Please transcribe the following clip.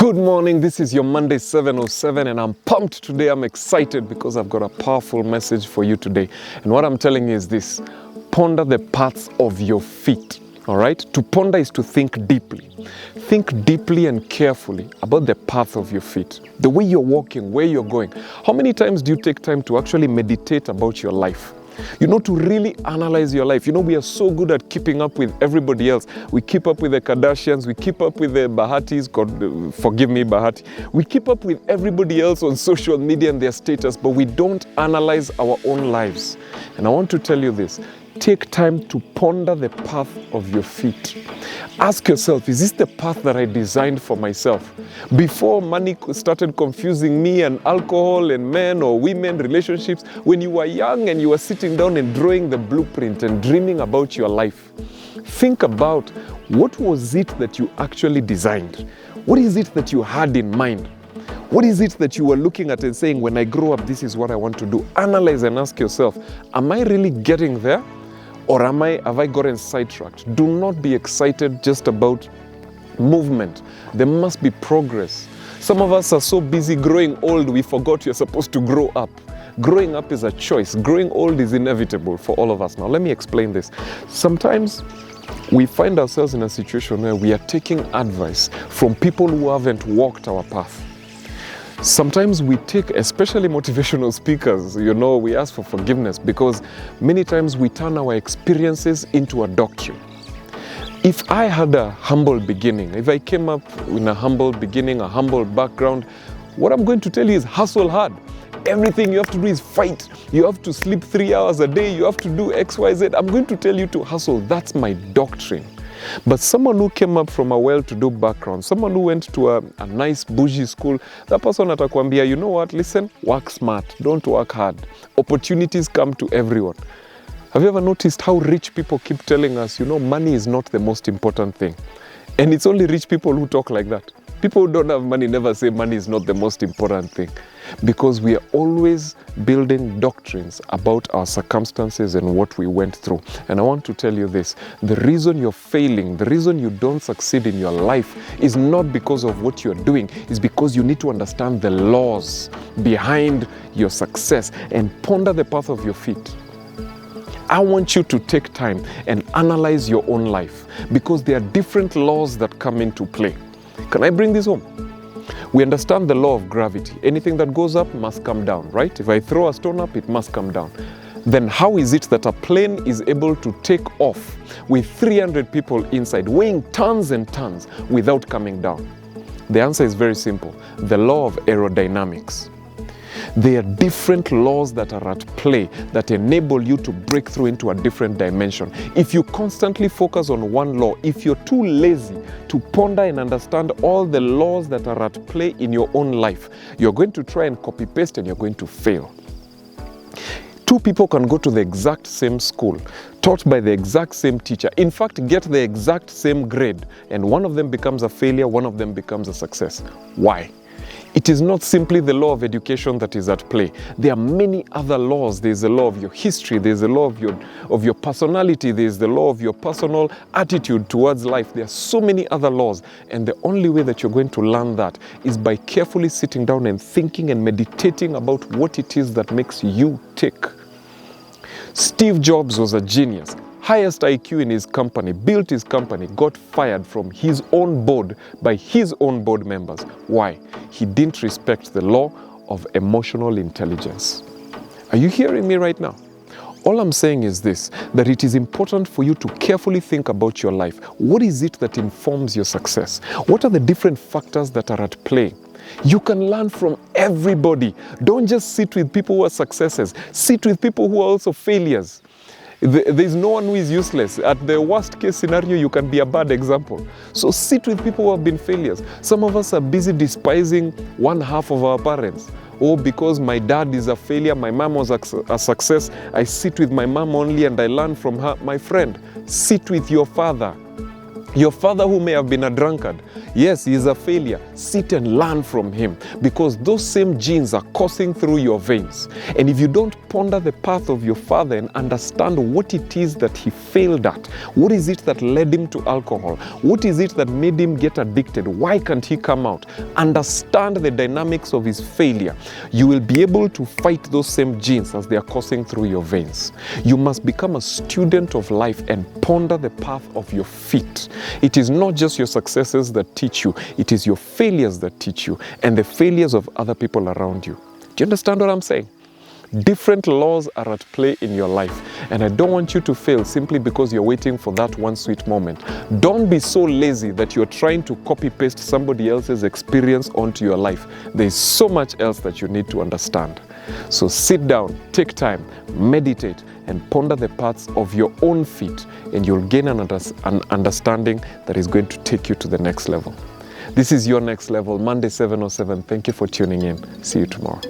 Good morning, this is your Monday 7:07 and I'm pumped today. I'm excited because I've got a powerful message for you today. And what I'm telling you is this: ponder the paths of your feet. All right? To ponder is to think deeply. Think deeply and carefully about the path of your feet. The way you're walking, where you're going. How many times do you take time to actually meditate about your life? To really analyze your life. We are so good at keeping up with everybody else. We keep up with the Kardashians. We keep up with the Bahatis. God, forgive me, Bahati. We keep up with everybody else on social media and their status, but we don't analyze our own lives. And I want to tell you this. Take time to ponder the path of your feet. Ask yourself, is this the path that I designed for myself? Before money started confusing me and alcohol and men or women relationships, when you were young and you were sitting down and drawing the blueprint and dreaming about your life, think about what was it that you actually designed? What is it that you had in mind? What is it that you were looking at and saying, when I grow up, this is what I want to do? Analyze and ask yourself, am I really getting there? Or have I gotten sidetracked? Do not be excited just about movement. There must be progress. Some of us are so busy growing old, we forgot you're supposed to grow up. Growing up is a choice. Growing old is inevitable for all of us. Now, let me explain this. Sometimes we find ourselves in a situation where we are taking advice from people who haven't walked our path. Sometimes we take, especially motivational speakers, we ask for forgiveness because many times we turn our experiences into a doctrine. If I had a humble beginning, if I came up in a humble beginning, a humble background, what I'm going to tell you is hustle hard. Everything you have to do is fight. You have to sleep 3 hours a day. You have to do X, Y, Z. I'm going to tell you to hustle. That's my doctrine. But someone who came up from a well-to-do background, someone who went to a nice bougie school, that person atakwambia, you know what, listen, work smart, don't work hard. Opportunities come to everyone. Have you ever noticed how rich people keep telling us, money is not the most important thing? And it's only rich people who talk like that. People who don't have money never say money is not the most important thing. Because we are always building doctrines about our circumstances and what we went through. And I want to tell you this, the reason you're failing, the reason you don't succeed in your life is not because of what you're doing, it's because you need to understand the laws behind your success and ponder the path of your feet. I want you to take time and analyze your own life because there are different laws that come into play. Can I bring this home? We understand the law of gravity. Anything that goes up must come down, right? If I throw a stone up, it must come down. Then how is it that a plane is able to take off with 300 people inside, weighing tons and tons without coming down? The answer is very simple. The law of aerodynamics. There are different laws that are at play that enable you to break through into a different dimension. If you constantly focus on one law, if you're too lazy to ponder and understand all the laws that are at play in your own life, you're going to try and copy-paste and you're going to fail. Two people can go to the exact same school, taught by the exact same teacher, in fact, get the exact same grade, and one of them becomes a failure, one of them becomes a success. Why? It is not simply the law of education that is at play. There are many other laws. There is the law of your history. There is the law of your personality. There is the law of your personal attitude towards life. There are so many other laws. And the only way that you're going to learn that is by carefully sitting down and thinking and meditating about what it is that makes you tick. Steve Jobs was a genius. Highest IQ in his company, built his company, got fired from his own board by his own board members. Why? He didn't respect the law of emotional intelligence. Are you hearing me right now? All I'm saying is this, that it is important for you to carefully think about your life. What is it that informs your success? What are the different factors that are at play? You can learn from everybody. Don't just sit with people who are successes. Sit with people who are also failures. There's no one who is useless. At the worst case scenario, you can be a bad example. So sit with people who have been failures. Some of us are busy despising one half of our parents. Oh, because my dad is a failure, my mom was a success, I sit with my mom only and I learn from her. My friend, sit with your father. Your father who may have been a drunkard, yes, he is a failure. Sit and learn from him, because those same genes are coursing through your veins. And if you don't ponder the path of your father and understand what it is that he failed at, what is it that led him to alcohol, what is it that made him get addicted, why can't he come out, understand the dynamics of his failure, you will be able to fight those same genes as they are coursing through your veins. You must become a student of life and ponder the path of your feet. It is not just your successes that teach you, it is your failures that teach you, and the failures of other people around you. Do you understand what I'm saying? Different laws are at play in your life, and I don't want you to fail simply because you're waiting for that one sweet moment. Don't be so lazy that you're trying to copy-paste somebody else's experience onto your life. There's so much else that you need to understand. So sit down, take time, meditate, and ponder the paths of your own feet, and you'll gain an understanding that is going to take you to the next level. This is Your Next Level, Monday 7:07. Thank you for tuning in. See you tomorrow.